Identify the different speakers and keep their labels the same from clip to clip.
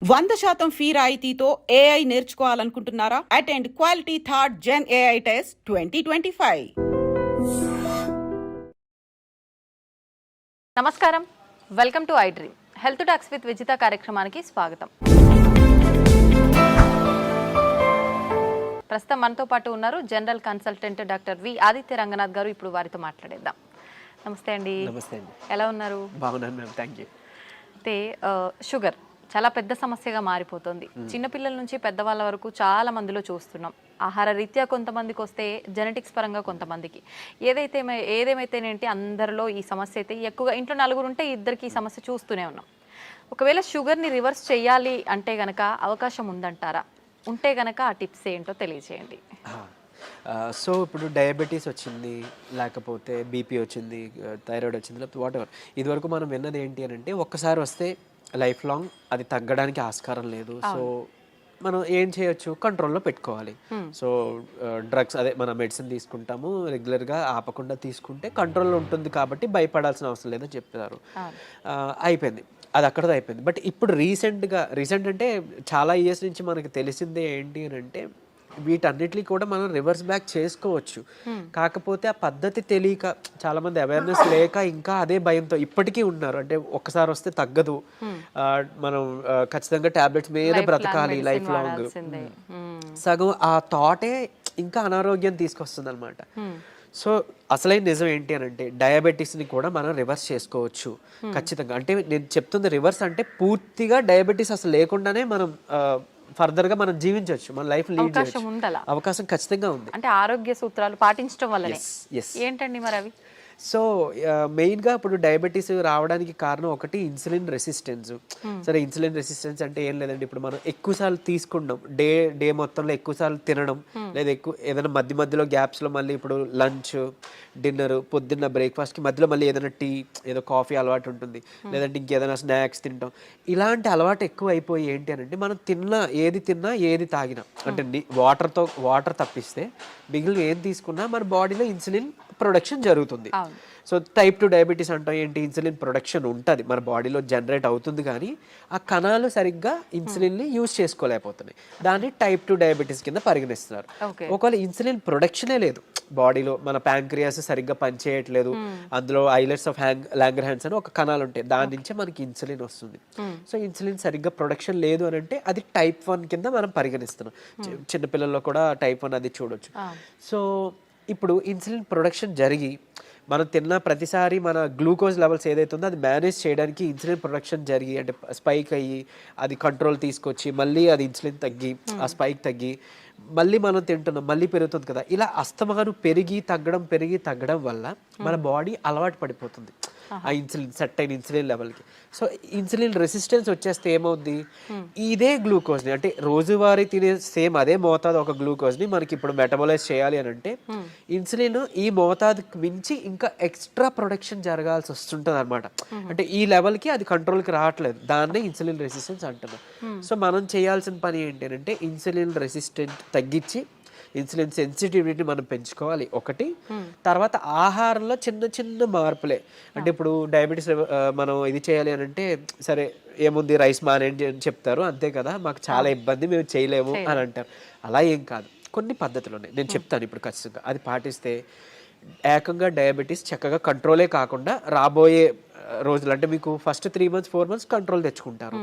Speaker 1: 100% fee రాయితీతో AI నేర్చుకోవాలనుకుంటున్నారా? Attend quality third gen AI test 2025.
Speaker 2: నమస్కారం, welcome to I dream. Health talks with Vijitha కార్యక్రమానికి స్వాగతం. ప్రస్తుతం మనతో పాటు ఉన్నారు general consultant doctor V Aditya Ranganath గారు. ఇప్పుడు వారితో మాట్లాడేద్దాం. నమస్తే అండి.
Speaker 3: నమస్తే అండి.
Speaker 2: ఎలా ఉన్నారు?
Speaker 3: బాగున్నాను మ్యామ్, థ్యాంక్ యూ.
Speaker 2: అయితే షుగర్ చాలా పెద్ద సమస్యగా మారిపోతుంది. చిన్నపిల్లల నుంచి పెద్దవాళ్ళ వరకు చాలా మందిలో చూస్తున్నాం. ఆహార రీత్యా కొంతమందికి వస్తే, జెనెటిక్స్ పరంగా కొంతమందికి. ఏదేమైతేనేంటి అందరిలో ఈ సమస్య అయితే ఎక్కువగా, ఇంట్లో నలుగురు ఉంటే ఇద్దరికి ఈ సమస్య చూస్తూనే ఉన్నాం. ఒకవేళ షుగర్ని రివర్స్ చేయాలి అంటే గనక అవకాశం ఉందంటారా? ఉంటే గనక ఆ టిప్స్ ఏంటో తెలియజేయండి.
Speaker 3: సో ఇప్పుడు డయాబెటీస్ వచ్చింది, లేకపోతే బీపీ వచ్చింది, థైరాయిడ్ వచ్చింది, లేకపోతే వాట్ ఎవర్, ఇదివరకు మనం విన్నది ఏంటి అని అంటే ఒక్కసారి వస్తే లైఫ్ లాంగ్ అది తగ్గడానికి ఆస్కారం లేదు. సో మనం ఏం చేయొచ్చు, కంట్రోల్లో పెట్టుకోవాలి. సో డ్రగ్స్, అదే మన మెడిసిన్ తీసుకుంటాము రెగ్యులర్గా, ఆపకుండా తీసుకుంటే కంట్రోల్లో ఉంటుంది కాబట్టి భయపడాల్సిన అవసరం లేదని చెప్తారు. అయిపోయింది, అది అక్కడతో అయిపోయింది. బట్ ఇప్పుడు రీసెంట్ అంటే చాలా ఇయర్స్ నుంచి మనకి తెలిసిందే ఏంటి అని అంటే వీటన్నిటిని కూడా మనం రివర్స్ బ్యాక్ చేసుకోవచ్చు. కాకపోతే ఆ పద్ధతి తెలియక, చాలా మంది అవేర్నెస్ లేక ఇంకా అదే భయంతో ఇప్పటికీ ఉన్నారు. అంటే ఒక్కసారి వస్తే తగ్గదు, మనం ఖచ్చితంగా టాబ్లెట్స్ మీద బ్రతకాలి లైఫ్ లాంగ్. సగం ఆ థాటే ఇంకా అనారోగ్యం తీసుకొస్తుంది అనమాట. సో అసలైన నిజం ఏంటి అని అంటే డయాబెటీస్ని కూడా మనం రివర్స్ చేసుకోవచ్చు ఖచ్చితంగా. అంటే నేను చెప్తుంది రివర్స్ అంటే పూర్తిగా డయాబెటీస్ అసలు లేకుండానే మనం ఫర్దర్గా మనం జీవించవచ్చు, మన లైఫ్ లీడ్ చేయొచ్చు. అవకాశం ఖచ్చితంగా ఉంది.
Speaker 2: అంటే ఆరోగ్య సూత్రాలు పాటించడం వల్ల ఏంటండి మరి అవి?
Speaker 3: సో మెయిన్గా ఇప్పుడు డయాబెటీస్ రావడానికి కారణం ఒకటి ఇన్సులిన్ రెసిస్టెన్స్. సరే, ఇన్సులిన్ రెసిస్టెన్స్ అంటే ఏం లేదండి, ఇప్పుడు మనం ఎక్కువసార్లు తీసుకుంటాం, డే మొత్తంలో ఎక్కువసార్లు తినడం, లేదా ఏదైనా మధ్యలో గ్యాప్స్లో మళ్ళీ ఇప్పుడు లంచ్, డిన్నర్, పొద్దున్న బ్రేక్ఫాస్ట్కి మధ్యలో మళ్ళీ ఏదైనా టీ, ఏదో కాఫీ అలవాటు ఉంటుంది, లేదంటే ఇంకేదైనా స్నాక్స్ తింటాం. ఇలాంటి అలవాటు ఎక్కువ అయిపోయి ఏంటి అని అంటే మనం ఏది తిన్నా ఏది తాగినా, అంటే వాటర్ తప్పిస్తే మిగిలిన ఏం తీసుకున్నా మన బాడీలో ఇన్సులిన్ ప్రొడక్షన్ జరుగుతుంది. సో టైప్ 2 డయాబెటీస్ అంటాం ఏంటి, ఇన్సులిన్ ప్రొడక్షన్ ఉంటుంది మన బాడీలో, జనరేట్ అవుతుంది, కానీ ఆ కణాలు సరిగ్గా ఇన్సులిన్ని యూజ్ చేసుకోలేకపోతున్నాయి. దాన్ని టైప్ 2 డయాబెటీస్ కింద పరిగణిస్తున్నారు. ఒకవేళ ఇన్సులిన్ ప్రొడక్షనే లేదు బాడీలో, మన ప్యాంక్రియాస్ సరిగ్గా పనిచేయట్లేదు, అందులో ఐలెట్స్ ఆఫ్ లాంగర్హాన్స్ అని ఒక కణాలు ఉంటాయి, దాని నుంచే మనకి ఇన్సులిన్ వస్తుంది. సో ఇన్సులిన్ సరిగ్గా ప్రొడక్షన్ లేదు అని అంటే అది టైప్ 1 కింద మనం పరిగణిస్తున్నాం. చిన్నపిల్లల్లో కూడా టైప్ 1 అది చూడొచ్చు. సో ఇప్పుడు ఇన్సులిన్ ప్రొడక్షన్ జరిగి మనం తిన్న ప్రతిసారి మన గ్లూకోజ్ లెవెల్స్ ఏదైతే ఉందో అది మేనేజ్ చేయడానికి ఇన్సులిన్ ప్రొడక్షన్ జరిగి, అంటే స్పైక్ అయ్యి అది కంట్రోల్ తీసుకొచ్చి మళ్ళీ అది ఇన్సులిన్ తగ్గి, ఆ స్పైక్ తగ్గి మళ్ళీ మనం తింటున్నాం, మళ్ళీ పెరుగుతుంది కదా. ఇలా అస్తమానం పెరిగి తగ్గడం వల్ల మన బాడీ అలవాటు పడిపోతుంది ఆ ఇన్సులిన్, సెట్ అయిన ఇన్సులిన్ లెవెల్కి. సో ఇన్సులిన్ రెసిస్టెన్స్ వచ్చేస్తే ఏమవుద్ది, ఇదే గ్లూకోజ్ని, అంటే రోజువారీ తినే సేమ్ అదే మోతాదు ఒక గ్లూకోజ్ని మనకి ఇప్పుడు మెటబలైజ్ చేయాలి అని అంటే ఇన్సులిన్ ఈ మోతాదుకి మించి ఇంకా ఎక్స్ట్రా ప్రొడక్షన్ జరగాల్సి వస్తుంటుంది అనమాట. అంటే ఈ లెవెల్కి అది కంట్రోల్కి రావట్లేదు, దాన్నే ఇన్సులిన్ రెసిస్టెన్స్ అంటున్నాం. సో మనం చేయాల్సిన పని ఏంటి అంటే ఇన్సులిన్ రెసిస్టెంట్ తగ్గించి ఇన్సులిన్ సెన్సిటివిటీని మనం పెంచుకోవాలి ఒకటి. తర్వాత ఆహారంలో చిన్న మార్పులే, అంటే ఇప్పుడు డయాబెటీస్ మనం ఇది చేయాలి అని అంటే సరే ఏముంది రైస్ మానేయండి అని చెప్తారు, అంతే కదా, మాకు చాలా ఇబ్బంది, మేము చేయలేము అని అంటారు. అలా ఏం కాదు, కొన్ని పద్ధతులు ఉన్నాయి, నేను చెప్తాను ఇప్పుడు ఖచ్చితంగా. అది పాటిస్తే ఏకంగా డయాబెటీస్ చక్కగా కంట్రోలే కాకుండా రాబోయే రోజులు, అంటే మీకు ఫస్ట్ 3 months 4 months కంట్రోల్ తెచ్చుకుంటారు.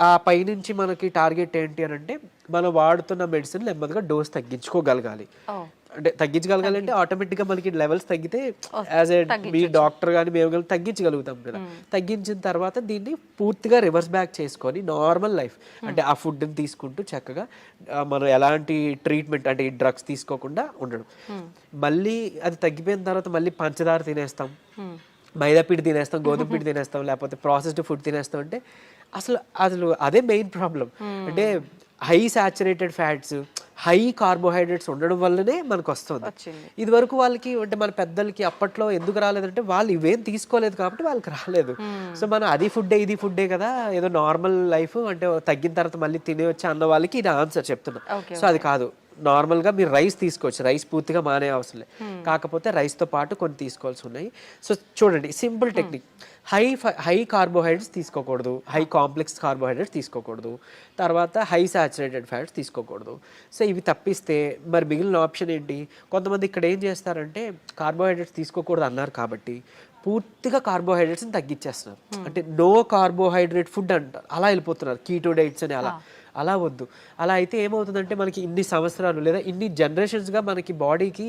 Speaker 3: ఆ పైనుంచి మనకి టార్గెట్ ఏంటి అని అంటే మనం వాడుతున్న మెడిసిన్ నెమ్మదిగా డోస్ తగ్గించుకోగలగాలి. అంటే తగ్గించగలగాలి అంటే ఆటోమేటిక్గా మనకి లెవెల్స్ తగ్గితే యాజ్ ఏ మీ డాక్టర్ కానీ మేము కానీ తగ్గించగలుగుతాం కదా. తగ్గించిన తర్వాత దీన్ని పూర్తిగా రివర్స్ బ్యాక్ చేసుకొని నార్మల్ లైఫ్, అంటే ఆ ఫుడ్ని తీసుకుంటూ చక్కగా మనం ఎలాంటి ట్రీట్మెంట్, అంటే ఈ డ్రగ్స్ తీసుకోకుండా ఉండడం. మళ్ళీ అది తగ్గిపోయిన తర్వాత మళ్ళీ పంచదార తినేస్తాం, మైదా పిండి తినేస్తాం, గోధుమ పిండి తినేస్తాం, లేకపోతే ప్రాసెస్డ్ ఫుడ్ తినేస్తాం. అంటే అసలు అదే మెయిన్ ప్రాబ్లం. అంటే high saturated fats, high carbohydrates ఉండడం వల్లనే మనకు వస్తుంది. ఇది వరకు వాళ్ళకి, అంటే మన పెద్దలకి అప్పట్లో ఎందుకు రాలేదంటే వాళ్ళు ఇవేం తీసుకోలేదు కాబట్టి వాళ్ళకి రాలేదు. సో మనం అది ఫుడ్డే ఇది ఫుడ్డే కదా, ఏదో నార్మల్ లైఫ్, అంటే తగ్గిన తర్వాత మళ్ళీ తినేవచ్చు అన్న వాళ్ళకి ఇది ఆన్సర్ చెప్తున్నా. సో అది కాదు, నార్మల్గా మీరు రైస్ తీసుకోవచ్చు, రైస్ పూర్తిగా మానే అవసరం లేదు, కాకపోతే రైస్తో పాటు కొన్ని తీసుకోవాల్సి ఉన్నాయి. సో చూడండి సింపుల్ టెక్నిక్, హై కార్బోహైడ్రేట్స్ తీసుకోకూడదు, హై కాంప్లెక్స్ కార్బోహైడ్రేట్స్ తీసుకోకూడదు, తర్వాత హై సాచురేటెడ్ ఫ్యాట్స్ తీసుకోకూడదు. సో ఇవి తప్పిస్తే మరి మిగిలిన ఆప్షన్ ఏంటి? కొంతమంది ఇక్కడ ఏం చేస్తారంటే కార్బోహైడ్రేట్స్ తీసుకోకూడదు అన్నారు కాబట్టి పూర్తిగా కార్బోహైడ్రేట్స్ని తగ్గించేస్తున్నారు, అంటే నో కార్బోహైడ్రేట్ ఫుడ్ అంటారు, అలా వెళ్ళిపోతున్నారు, కీటో డైట్స్ అని. అలా వద్దు. అలా అయితే ఏమవుతుందంటే మనకి ఇన్ని సంవత్సరాలు లేదా ఇన్ని జనరేషన్స్గా మనకి బాడీకి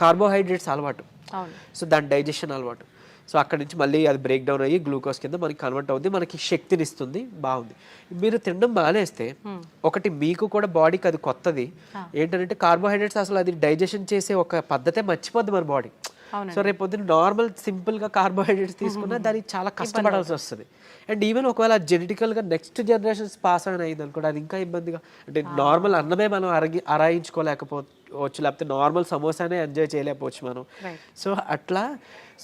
Speaker 3: కార్బోహైడ్రేట్స్ అలవాటు, సో దాని డైజెషన్ అలవాటు. సో అక్కడ నుంచి మళ్ళీ అది బ్రేక్ డౌన్ అయ్యి గ్లూకోజ్ కింద మనకి కన్వర్ట్ అవుతుంది, మనకి శక్తిని ఇస్తుంది, బాగుంది. మీరు తినడం మానేస్తే ఒకటి మీకు కూడా బాడీకి అది కొత్తది ఏంటంటే కార్బోహైడ్రేట్స్ అసలు అది డైజెషన్ చేసే ఒక పద్ధతే మర్చిపోద్ది మన బాడీ. సో రేపు పొద్దున్న నార్మల్ సింపుల్గా కార్బోహైడ్రేట్స్ తీసుకున్నా దానికి చాలా కష్టపడాల్సి వస్తుంది. అండ్ ఈవెన్ ఒకవేళ జెనెటికల్గా నెక్స్ట్ జనరేషన్స్ పాస్ ఆన్ అయింది అనుకోండి, అది ఇంకా ఇబ్బందిగా, అంటే నార్మల్ అన్నమే మనం అరాయించుకోలేకపోవచ్చు, లేకపోతే నార్మల్ సమోసానే ఎంజాయ్ చేయలేకపోవచ్చు మనం. సో అట్లా.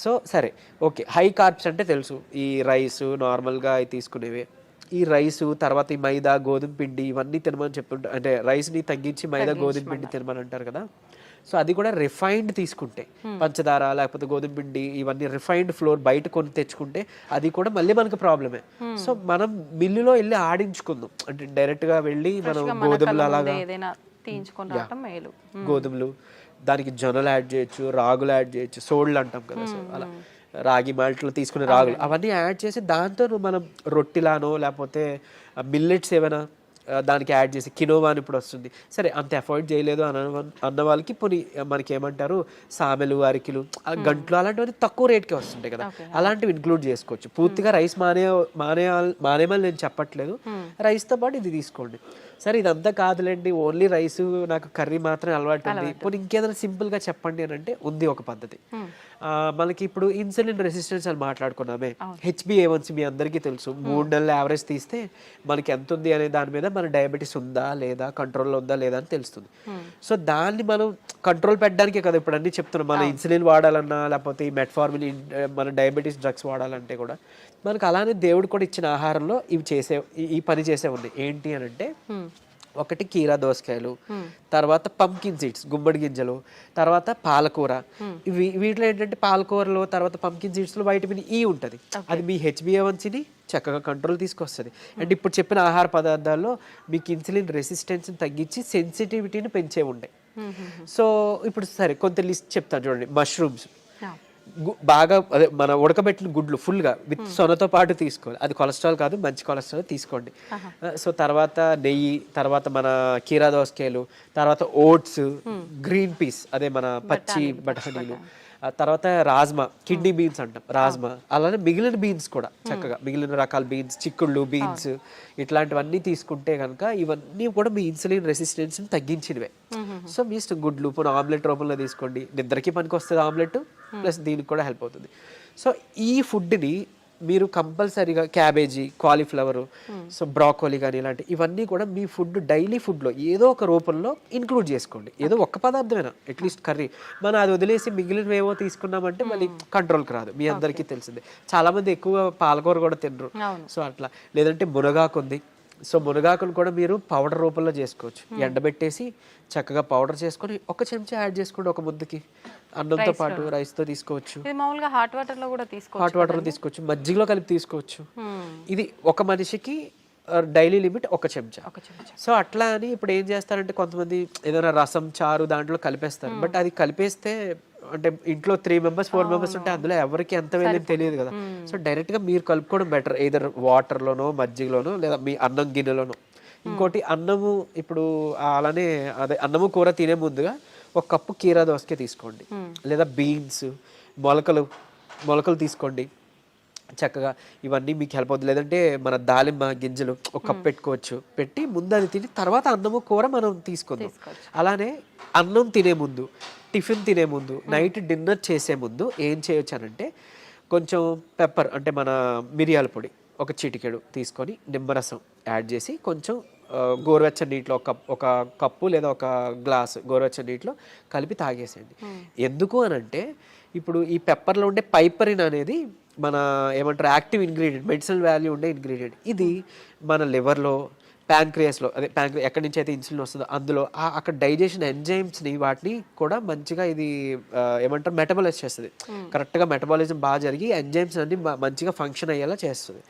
Speaker 3: సో సరే ఓకే, హై కార్బ్స్ అంటే తెలుసు, ఈ రైస్ నార్మల్గా తీసుకునేవే, ఈ రైసు తర్వాత ఈ మైదా గోధుమ పిండి ఇవన్నీ తినమని చెప్తుంటారు, అంటే రైస్ని తగ్గించి మైదా గోధుమ పిండి తినమని అంటారు కదా. సో అది కూడా రిఫైన్డ్ తీసుకుంటే, పంచదార లేకపోతే గోధుమ పిండి ఇవన్నీ రిఫైన్డ్ ఫ్లోర్ బయట కొని తెచ్చుకుంటే అది కూడా మళ్ళీ మనకు ప్రాబ్లమే. సో మనం మిల్లులో వెళ్ళి ఆడించుకుందాం, అంటే డైరెక్ట్గా వెళ్ళి మనం గోధుమలు అలాగా గోధుమలు, దానికి జొన్నలు యాడ్ చేయొచ్చు, రాగులు యాడ్ చేయొచ్చు, సోళ్ళు అంటాం కదా, సో అలా రాగి మాల్ట్లో తీసుకునే రాగులు అవన్నీ యాడ్ చేసి దాంతో మనం రొట్టిలానో లేకపోతే మిల్లెట్స్ ఏమైనా దానికి యాడ్ చేసి, కినోవా ఇప్పుడు వస్తుంది, సరే అంత అఫోర్డ్ చేయలేదు అన్న వాళ్ళకి పోనీ మనకి ఏమంటారు సామెలు, అరికిలు, గంటలు అలాంటివన్నీ తక్కువ రేట్కే వస్తుంటాయి కదా, అలాంటివి ఇంక్లూడ్ చేసుకోవచ్చు. పూర్తిగా రైస్ మానేమని నేను చెప్పట్లేదు, రైస్తో పాటు ఇది తీసుకోండి. సరే ఇదంతా కాదులేండి, ఓన్లీ రైస్ నాకు కర్రీ మాత్రం అలవాటు ఉంది, పోనీ ఇంకేదైనా సింపుల్గా చెప్పండి అని అంటే ఉంది ఒక పద్ధతి. మనకి ఇప్పుడు ఇన్సులిన్ రెసిస్టెన్స్ అని మాట్లాడుకున్నామే, HbA1c మీ అందరికీ తెలుసు, 3 నెలల యావరేజ్ తీస్తే మనకి ఎంత ఉంది అనే దాని మీద మన డయాబెటీస్ ఉందా లేదా, కంట్రోల్లో ఉందా లేదా అని తెలుస్తుంది. సో దాన్ని మనం కంట్రోల్ పెట్టడానికే కదా ఇప్పుడు అన్ని చెప్తున్నాం, మన ఇన్సులిన్ వాడాలన్నా లేకపోతే ఈ మెట్ఫార్మిన్ మన డయాబెటీస్ డ్రగ్స్ వాడాలంటే కూడా మనకు అలానే దేవుడు కూడా ఇచ్చిన ఆహారంలో ఈ పని చేసే ఉంది. ఏంటి అని అంటే ఒకటి కీరా దోసకాయలు, తర్వాత పంకిన్ సీడ్స్ గుమ్మడి గింజలు, తర్వాత పాలకూర. వీటిలో ఏంటంటే పాలకూరలో తర్వాత పంకిన్ సీడ్స్లో వైటమిన్ ఈ ఉంటుంది, అది మీ HbA1cని చక్కగా కంట్రోల్ తీసుకొస్తుంది. అండ్ ఇప్పుడు చెప్పిన ఆహార పదార్థాల్లో మీకు ఇన్సులిన్ రెసిస్టెన్స్ని తగ్గించి సెన్సిటివిటీని పెంచే ఉంటాయి. సో ఇప్పుడు సరే కొంత లిస్ట్ చెప్తాను చూడండి. మష్రూమ్స్ బాగా అదే మన ఉడకబెట్టిన గుడ్లు ఫుల్గా విత్ సొనతో పాటు తీసుకోవాలి, అది కొలెస్ట్రాల్ కాదు, మంచి కొలెస్ట్రాల్ తీసుకోండి. సో తర్వాత నెయ్యి, తర్వాత మన కీరా దోసకాయలు, తర్వాత ఓట్స్, గ్రీన్ పీస్ అదే మన పచ్చి బఠానీలు, తర్వాత రాజ్మా, కిడ్నీ బీన్స్ అంటాం రాజ్మా, అలానే మిగిలిన బీన్స్ కూడా చక్కగా మిగిలిన రకాల బీన్స్, చిక్కుళ్ళు బీన్స్ ఇట్లాంటివన్నీ తీసుకుంటే కనుక ఇవన్నీ కూడా మీ ఇన్సులిన్ రెసిస్టెన్స్ని తగ్గించినవే. సో మీ ఇష్టం, గుడ్లు ఇప్పుడు ఆమ్లెట్ రూపంలో తీసుకోండి, నిద్రకి పనికి వస్తుంది ఆమ్లెట్, ప్లస్ దీనికి కూడా హెల్ప్ అవుతుంది. సో ఈ ఫుడ్ని మీరు కంపల్సరీగా క్యాబేజీ, కాలీఫ్లవర్, సో బ్రాకోలీ కానీ ఇలాంటి ఇవన్నీ కూడా మీ ఫుడ్ డైలీ ఫుడ్లో ఏదో ఒక రూపంలో ఇంక్లూడ్ చేసుకోండి. ఏదో ఒక్క పదార్థమైనా అట్లీస్ట్ కర్రీ, మనం అది వదిలేసి మిగిలినవేవో తీసుకున్నామంటే మళ్ళీ కంట్రోల్కి రాదు, మీ అందరికీ తెలిసిందే. చాలామంది ఎక్కువ పాలకూర కూడా తినరు, సో అట్లా. లేదంటే మునగాకు ఉంది, సో మునగాకును కూడా మీరు పౌడర్ రూపంలో చేసుకోవచ్చు, ఎండబెట్టేసి చక్కగా పౌడర్ చేసుకొని ఒక చెంచా యాడ్ చేసుకోండి ఒక ముద్దకి, అన్నంతో పాటు రైస్తో తీసుకోవచ్చు,
Speaker 2: హాట్ వాటర్లో కూడా
Speaker 3: తీసుకోవచ్చు, మజ్జిగలో కలిపి తీసుకోవచ్చు. ఇది ఒక మనిషికి డైలీ లిమిట్ ఒక చెంచా. సో అట్లా అని ఇప్పుడు ఏం చేస్తారంటే కొంతమంది ఏదైనా రసం, చారు దాంట్లో కలిపేస్తారు, బట్ అది కలిపేస్తే అంటే ఇంట్లో 3 members 4 members ఉంటే అందులో ఎవరికి ఎంత వెళ్ళేది తెలియదు కదా. సో డైరెక్ట్గా మీరు కలుపుకోవడం బెటర్, ఏదర్ వాటర్లోనో మజ్జిగలోనో లేదా మీ అన్నం గిన్నెలోనో. ఇంకోటి అన్నము, ఇప్పుడు అలానే అదే అన్నము కూర తినే ముందుగా 1 కప్పు కీరా దోసకాయ తీసుకోండి, లేదా బీన్స్, మొలకలు తీసుకోండి చక్కగా, ఇవన్నీ మీకు హెల్ప్ అవుతుంది. లేదంటే మన దాలిమ్మ గింజలు 1 కప్ పెట్టుకోవచ్చు, పెట్టి ముందు అది తిని తర్వాత అన్నము కూర మనం తీసుకుందాం. అలానే అన్నం తినే ముందు, టిఫిన్ తినే ముందు, నైట్ డిన్నర్ చేసే ముందు ఏం చేయొచ్చు అనంటే కొంచెం పెప్పర్ అంటే మన మిరియాల పొడి 1 చిటికెడు తీసుకొని నిమ్మరసం యాడ్ చేసి కొంచెం గోరువెచ్చని నీటిలో ఒక కప్పు లేదా 1 గ్లాసు గోరువెచ్చని నీటిలో కలిపి తాగేసేయండి. ఎందుకు అనంటే ఇప్పుడు ఈ పెప్పర్లో ఉండే పైపరిన్ అనేది మన ఏమంటారు యాక్టివ్ ఇంగ్రీడియంట్, మెడిసినల్ వాల్యూ ఉండే ఇంగ్రీడియంట్. ఇది మన లివర్లో ప్యాంక్రియాస్లో అదే ఎక్కడి నుంచి అయితే ఇన్సులిన్ వస్తుందో అందులో అక్కడ డైజెషన్ ఎంజైమ్స్ని వాటిని కూడా మంచిగా ఇది ఏమంటారు మెటబాలైజ్ చేస్తుంది. కరెక్ట్గా మెటబాలిజం బాగా జరిగి ఎంజైమ్స్ అన్ని మంచిగా ఫంక్షన్ అయ్యేలా చేస్తుంది.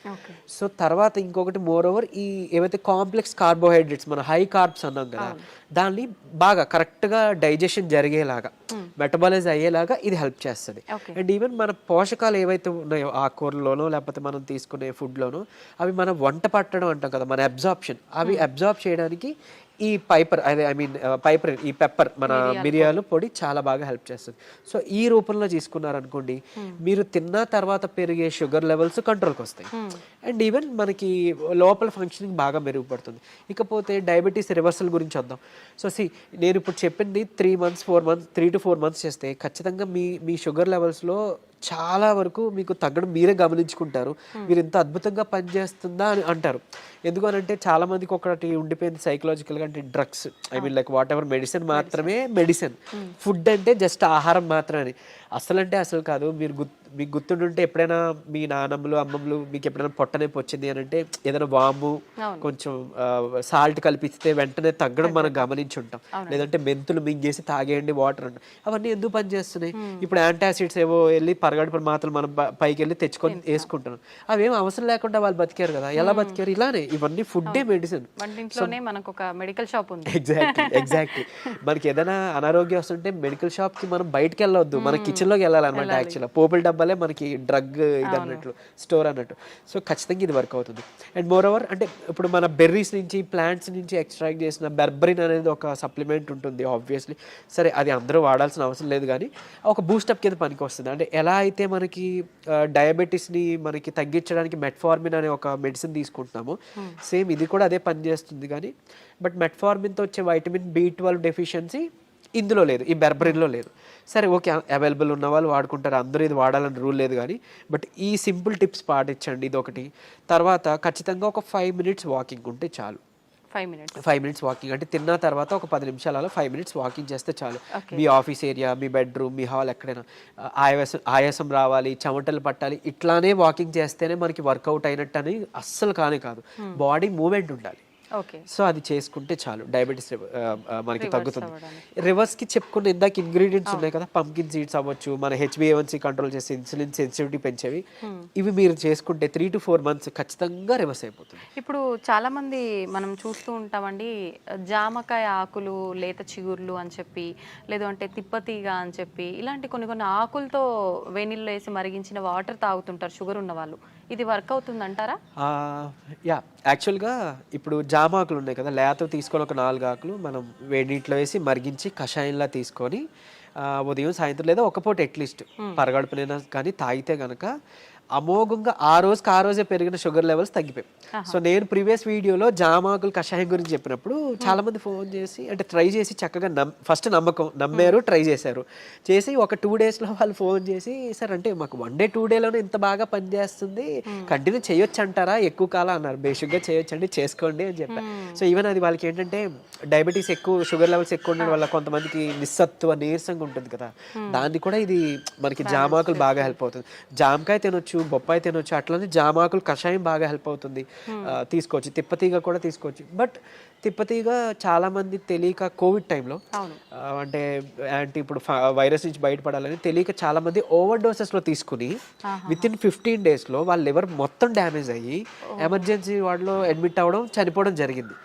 Speaker 3: సో తర్వాత ఇంకొకటి మోర్ ఓవర్ ఈ ఏవైతే కాంప్లెక్స్ కార్బోహైడ్రేట్స్ మన హై కార్బ్స్ అన్నాం కదా దాన్ని బాగా కరెక్ట్గా డైజెషన్ జరిగేలాగా మెటబాలైజ్ అయ్యేలాగా ఇది హెల్ప్ చేస్తుంది. అండ్ ఈవెన్ మన పోషకాలు ఏవైతే ఉన్నాయో ఆకుకూరలోనో లేకపోతే మనం తీసుకునే ఫుడ్లోనో అవి మన వంట పట్టడం అంటాం కదా మన అబ్జార్ప్షన్ అవి అబ్జార్బ్ చేయడానికి ఈ ఈ పెప్పర్ మన మిరియాలు పొడి చాలా బాగా హెల్ప్ చేస్తుంది. సో ఈ రూపంలో తీసుకున్నారనుకోండి మీరు తిన్న తర్వాత పెరిగే షుగర్ లెవెల్స్ కంట్రోల్కి వస్తాయి అండ్ ఈవెన్ మనకి లోపల ఫంక్షనింగ్ బాగా మెరుగుపడుతుంది. ఇకపోతే డయాబెటీస్ రివర్సల్ గురించి వద్దాం. సో నేను ఇప్పుడు చెప్పింది 3 to 4 months చేస్తే ఖచ్చితంగా మీ షుగర్ లెవెల్స్లో చాలా వరకు మీకు తగ్గడం మీరే గమనించుకుంటారు. మీరు ఇంత అద్భుతంగా పనిచేస్తుందా అని అంటారు. ఎందుకనంటే చాలా మందికి ఒకటి ఉండిపోయింది సైకలాజికల్గా అంటే drugs like what ever medicine మాత్రమే మెడిసిన్, ఫుడ్ అంటే జస్ట్ ఆహారం మాత్రమే. అసలు కాదు. మీకు గుర్తుంటుంటే ఎప్పుడైనా మీ నాన్నమ్మలు అమ్మమ్మలు మీకు ఎప్పుడైనా పొట్టనొప్పి వచ్చింది అని అంటే ఏదైనా వాము కొంచెం సాల్ట్ కలిపిస్తే వెంటనే తగ్గడం మనం గమనించి ఉంటాం. లేదంటే మెంతులు మింగేసి తాగేయండి వాటర్ అంటాం. అవన్నీ ఎందుకు పనిచేస్తున్నాయి? ఇప్పుడు యాంటాసిడ్స్ ఏవో వెళ్ళి పరగడుపున మాత్రలు మనం పైకి వెళ్ళి తెచ్చుకొని వేసుకుంటున్నాం. అవేం అవసరం లేకుండా వాళ్ళు బతికారు కదా. ఎలా బతికారు? ఇలానే ఇవన్నీ ఫుడ్డే మెడిసిన్. ఎగ్జాక్ట్లీ మనకి ఏదైనా అనారోగ్యం వస్తుంటే మెడికల్ షాప్ కి మనం బయటకు వెళ్ళొద్దు, మన కిచెన్ లోకి వెళ్ళాలన్నమాట. యాక్చువల్గా పోపుల డబ్బాలే మనకి డ్రగ్ ఇది అన్నట్లు స్టోర్ అన్నట్టు. సో ఖచ్చితంగా ఇది వర్క్ అవుతుంది. అండ్ మోర్ ఓవర్ అంటే ఇప్పుడు మన బెర్రీస్ నుంచి ప్లాంట్స్ నుంచి ఎక్స్ట్రాక్ట్ చేసిన బెర్బరిన్ అనేది ఒక సప్లిమెంట్ ఉంటుంది ఆబ్వియస్లీ. సరే అది అందరూ వాడాల్సిన అవసరం లేదు కానీ ఒక బూస్టప్ కింద పనికి వస్తుంది. అంటే ఎలా అయితే మనకి డయాబెటీస్ని మనకి తగ్గించడానికి మెట్ఫార్మిన్ అనే ఒక మెడిసిన్ తీసుకుంటున్నామో సేమ్ ఇది కూడా అదే పని చేస్తుంది. కానీ బట్ మెట్ఫార్మిన్తో వచ్చే వైటమిన్ B12 డెఫిషియన్సీ ఇందులో లేదు, ఈ బెర్బరిన్లో లేదు. సరే ఓకే అవైలబుల్ ఉన్న వాళ్ళు వాడుకుంటారు, అందరూ ఇది వాడాలని రూల్ లేదు. కానీ బట్ ఈ సింపుల్ టిప్స్ పాటించండి, ఇది ఒకటి. తర్వాత ఖచ్చితంగా ఒక 5 minutes వాకింగ్ ఉంటే చాలు. 5 minutes వాకింగ్ అంటే తిన్న తర్వాత ఒక 10 నిమిషాలు అలా 5 minutes వాకింగ్ చేస్తే చాలు. మీ ఆఫీస్ ఏరియా, మీ బెడ్రూమ్, మీ హాల్ ఎక్కడైనా ఆయాసం రావాలి, చెమటలు పట్టాలి, ఇట్లానే వాకింగ్ చేస్తేనే మనకి వర్కౌట్ అయినట్టు అని అస్సలు కాదు. బాడీ మూమెంట్ ఉండాలి. సో అది చేసుకుంటే చాలు డయాబెటీస్ మనకి తగ్గుతుంది. రివర్స్కి చెప్పుకున్న ఇందాక ఇంగ్రీడియంట్స్ ఉన్నాయి కదా, పంకిన్ సీడ్స్ అవ్వచ్చు, మన HbA1c కంట్రోల్ చేసే ఇన్సులిన్ సెన్సిటివిటీ పెంచేవి, ఇవి మీరు చేసుకుంటే 3 to 4 months ఖచ్చితంగా రివర్స్ అయిపోతుంది.
Speaker 2: ఇప్పుడు చాలా మంది మనం చూస్తూ ఉంటామండి, జామకాయ ఆకులు, లేత చిగుర్లు అని చెప్పి, లేదు అంటే తిప్పతీగ అని చెప్పి, ఇలాంటి కొన్ని ఆకులతో వేణిల్లో వేసి మరిగించిన వాటర్ తాగుతుంటారు షుగర్ ఉన్న వాళ్ళు. ఇది వర్క్ అవుతుంది అంటారా?
Speaker 3: యాక్చువల్గా ఇప్పుడు జామ ఆకులు ఉన్నాయి కదా, లేత తీసుకొని ఒక 4 ఆకులు మనం వేడి నీటిలో వేసి మరిగించి కషాయంలా తీసుకొని ఉదయం సాయంత్రం లేదా ఒక పూట అట్లీస్ట్ పరగడుపునైనా కానీ తాగితే కనుక అమోఘంగా ఆ రోజే పెరిగిన షుగర్ లెవెల్స్ తగ్గిపోయాయి. సో నేను ప్రీవియస్ వీడియోలో జామాకులు కషాయం గురించి చెప్పినప్పుడు చాలా మంది ఫోన్ చేసి అంటే ట్రై చేసి చక్కగా ఫస్ట్ నమ్మారు, ట్రై చేశారు. చేసి ఒక 2 daysలో వాళ్ళు ఫోన్ చేసి సార్ అంటే మాకు 1 day 2 dayలోనే ఇంత బాగా పనిచేస్తుంది, కంటిన్యూ చేయొచ్చు అంటారా, ఎక్కువ కాలం అన్నారు. బేసిక్గా చేయొచ్చండి, చేసుకోండి అని చెప్పారు. సో ఈవెన్ అది వాళ్ళకి ఏంటంటే డయాబెటీస్ ఎక్కువ, షుగర్ లెవెల్స్ ఎక్కువ ఉండడం వల్ల కొంతమందికి నిస్సత్వ నీరసంగా ఉంటుంది కదా, దాన్ని కూడా ఇది మనకి జామాకులు బాగా హెల్ప్ అవుతుంది. జామకాయ తినొచ్చు, బొప్పాయి తినొచ్చు, అట్లనే జామాకులు కషాయం బాగా హెల్ప్ అవుతుంది, తీసుకోవచ్చు. తిప్పతీగ కూడా తీసుకోవచ్చు. బట్ తిప్పతీగ చాలా మంది తెలియక కోవిడ్ టైంలో అంటే ఇప్పుడు వైరస్ నుంచి బయటపడాలని తెలియక చాలా మంది ఓవర్ డోసెస్లో తీసుకుని విత్ ఇన్ 15 daysలో వాళ్ళ లివర్ మొత్తం డ్యామేజ్ అయ్యి ఎమర్జెన్సీ వార్డులో అడ్మిట్ అవ్వడం, చనిపోవడం జరిగింది.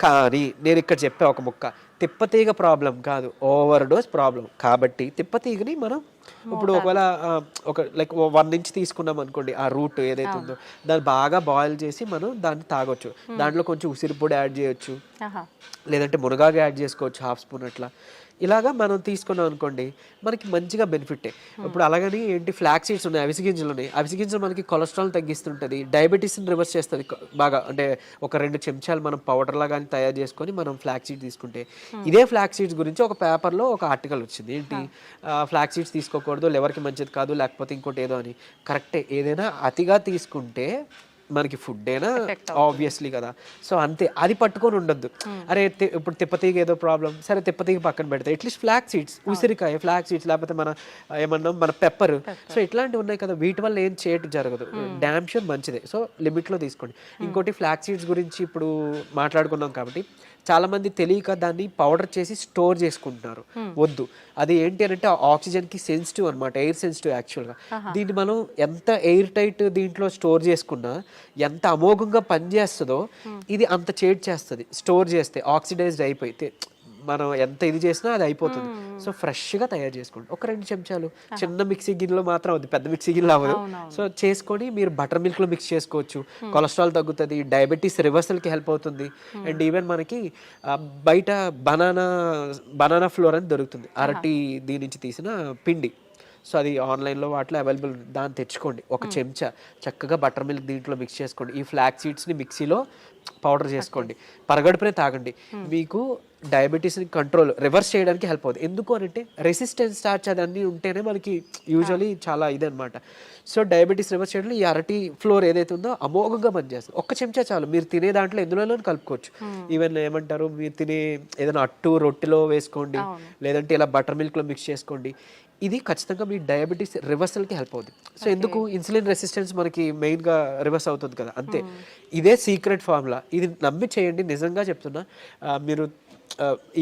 Speaker 3: కానీ నేను ఇక్కడ చెప్పే ఒక ముక్క, తిప్పతీగ ప్రాబ్లం కాదు, ఓవర్ డోస్ ప్రాబ్లం. కాబట్టి తిప్పతీగని మనం ఇప్పుడు ఒకవేళ ఒక లైక్ 1 inch తీసుకున్నాం అనుకోండి, ఆ రూట్ ఏదైతే ఉందో దాన్ని బాగా బాయిల్ చేసి మనం దాన్ని తాగొచ్చు. దాంట్లో కొంచెం ఉసిరి పొడి యాడ్ చేయొచ్చు, లేదంటే మునగాకు యాడ్ చేసుకోవచ్చు 1/2 spoon అట్లా. ఇలాగా మనం తీసుకున్నాం అనుకోండి మనకి మంచిగా బెనిఫిటే. ఇప్పుడు అలాగని ఏంటి ఫ్లాక్ సీడ్స్ ఉన్నాయి, అవిసె గింజలు ఉన్నాయి. అవిసె గింజలు మనకి కొలెస్ట్రాల్ తగ్గిస్తుంటుంది, డయాబెటీస్ని రివర్స్ చేస్తుంది బాగా. అంటే ఒక 2 చెంచాలు మనం పౌడర్ లాగా తయారు చేసుకొని మనం ఫ్లాక్ సీడ్స్ తీసుకుంటే, ఇదే ఫ్లాక్ సీడ్స్ గురించి ఒక పేపర్లో ఒక ఆర్టికల్ వచ్చింది. ఏంటి ఫ్లాక్ సీడ్స్ తీసుకోకూడదు, లివర్కి మంచిది కాదు, లేకపోతే ఇంకోటి ఏదో అని. కరెక్టే, ఏదైనా అతిగా తీసుకుంటే మనకి ఫుడ్ అయినా ఆబ్వియస్లీ కదా. సో అంతే, అది పట్టుకొని ఉండొద్దు. అరే ఇప్పుడు తిప్పతీగ ఏదో ప్రాబ్లం, సరే తిప్పతీగ పక్కన పెడతాయి, అట్లీస్ట్ ఫ్లాక్ సీడ్స్, ఉసిరికాయ, ఫ్లాక్ సీడ్స్, లేకపోతే మన ఏమన్నా మన పెప్పర్, సో ఇట్లాంటివి ఉన్నాయి కదా, వీటి వల్ల ఏం చేయటం జరగదు. డ్యామ్ షూర్ మంచిదే. సో లిమిట్లో తీసుకోండి. ఇంకోటి ఫ్లాక్ సీడ్స్ గురించి ఇప్పుడు మాట్లాడుకున్నాం కాబట్టి చాలా మంది తెలియక దాన్ని పౌడర్ చేసి స్టోర్ చేసుకుంటున్నారు. వద్దు, అది ఏంటి అని అంటే ఆక్సిజన్కి సెన్సిటివ్ అనమాట, ఎయిర్ సెన్సిటివ్ యాక్చువల్గా. దీన్ని మనం ఎంత ఎయిర్ టైట్ దీంట్లో స్టోర్ చేసుకున్నా, ఎంత అమోఘంగా పనిచేస్తుందో ఇది అంత చేడ్ చేస్తుంది స్టోర్ చేస్తే. ఆక్సిడైజ్డ్ అయిపోతే మనం ఎంత ఇది చేసినా అది అయిపోతుంది. సో ఫ్రెష్గా తయారు చేసుకోండి. ఒక 2 చెంచాలు చిన్న మిక్సీ గిన్నెలో మాత్రం అవుతుంది, పెద్ద మిక్సీ గిన్నెలో అవ్వదు. సో చేసుకొని మీరు బటర్ మిల్క్లో మిక్స్ చేసుకోవచ్చు. కొలెస్ట్రాల్ తగ్గుతుంది, డయాబెటీస్ రివర్సల్కి హెల్ప్ అవుతుంది. అండ్ ఈవెన్ మనకి బయట బనానా ఫ్లోర్ అని దొరుకుతుంది, అరటి దీని నుంచి తీసిన పిండి. సో అది ఆన్లైన్లో వాటిలో అవైలబుల్, దాన్ని తెచ్చుకోండి. ఒక చెంచా చక్కగా బటర్ మిల్క్ దీంట్లో మిక్స్ చేసుకోండి. ఈ ఫ్లాక్ సీడ్స్ని మిక్సీలో పౌడర్ చేసుకోండి, పరగడుపునే తాగండి. మీకు డయాబెటీస్ని రివర్స్ చేయడానికి హెల్ప్ అవుతుంది. ఎందుకు అని అంటే రెసిస్టెన్స్ స్టార్చ్ అదన్నీ ఉంటేనే మనకి యూజువలీ చాలా ఇదనమాట. సో డయాబెటీస్ రివర్స్ చేయడంలో ఈ అరటి ఫ్లోర్ ఏదైతే ఉందో అమోఘంగా పనిచేస్తుంది. ఒక్క చెంచా చాలు, మీరు తినే దాంట్లో ఎందులో కలుపుకోవచ్చు. ఈవెన్ ఏమంటారు, మీరు తినే ఏదైనా అట్టు రొట్టెలో వేసుకోండి, లేదంటే ఇలా బటర్ మిల్క్లో మిక్స్ చేసుకోండి. ఇది ఖచ్చితంగా మీ డయాబెటీస్ రివర్సల్కి హెల్ప్ అవుతుంది. సో ఎందుకు, ఇన్సులిన్ రెసిస్టెన్స్ మనకి మెయిన్గా రివర్స్ అవుతుంది కదా, అంతే. ఇదే సీక్రెట్ ఫార్ములా, ఇది నమ్మి చేయండి. నిజంగా చెప్తున్నా, మీరు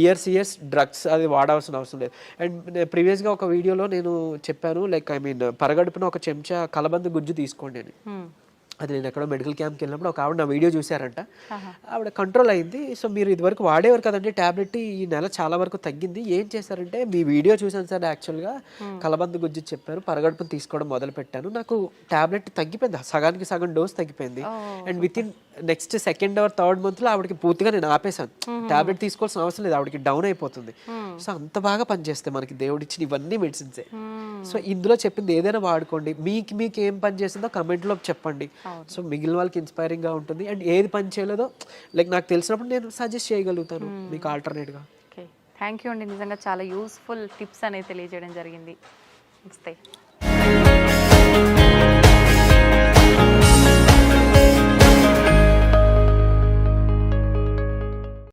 Speaker 3: ఇయర్స్ డ్రగ్స్ అది వాడాల్సిన అవసరం లేదు. అండ్ ప్రీవియస్గా ఒక వీడియోలో నేను చెప్పాను, లైక్ పరగడుపున ఒక చెంచా కలబంద గుజ్జు తీసుకోండి అని. అది నేను ఎక్కడో మెడికల్ క్యాంప్కి వెళ్ళినప్పుడు ఒక ఆవిడ నా వీడియో చూసారంట, ఆవిడ కంట్రోల్ అయింది. సో మీరు ఇదివరకు వాడేవారు కదండి ట్యాబ్లెట్, ఈ నెల చాలా వరకు తగ్గింది. ఏం చేశారంటే, మీ వీడియో చూసాను సార్, యాక్చువల్గా కలబంద గుజ్జు చెప్పారు, పరగడుపును తీసుకోవడం మొదలు పెట్టాను, నాకు ట్యాబ్లెట్ తగ్గిపోయింది, సగానికి సగం డోస్ తగ్గిపోయింది. And with in next 2nd or 3rd monthలో ఆవిడకి పూర్తిగా నేను ఆపేశాను, ట్యాబ్లెట్ తీసుకోవాల్సిన అవసరం లేదు, ఆవిడకి డౌన్ అయిపోతుంది. సో అంత బాగా పనిచేస్తాయి మనకి దేవుడు ఇచ్చిన ఇవన్నీ మెడిసిన్సే. సో ఇందులో చెప్పింది ఏదైనా వాడుకోండి. మీకు ఏం పని చేసిందో కమెంట్లో చెప్పండి. సో మిగిలిన వాళ్ళకి ఇన్స్పైరింగ్గా ఉంటుంది. అండ్ ఏది పని చేయలేదో లైక్ నాకు తెలిసినప్పుడు నేను సజెస్ట్ చేయగలుగుతాను మీకు ఆల్టర్నేట్గా.
Speaker 2: ఓకే, థ్యాంక్ యూ అండి. నిజంగా చాలా యూస్ఫుల్ టిప్స్ అనేది తెలియజేయడం జరిగింది. నమస్తే.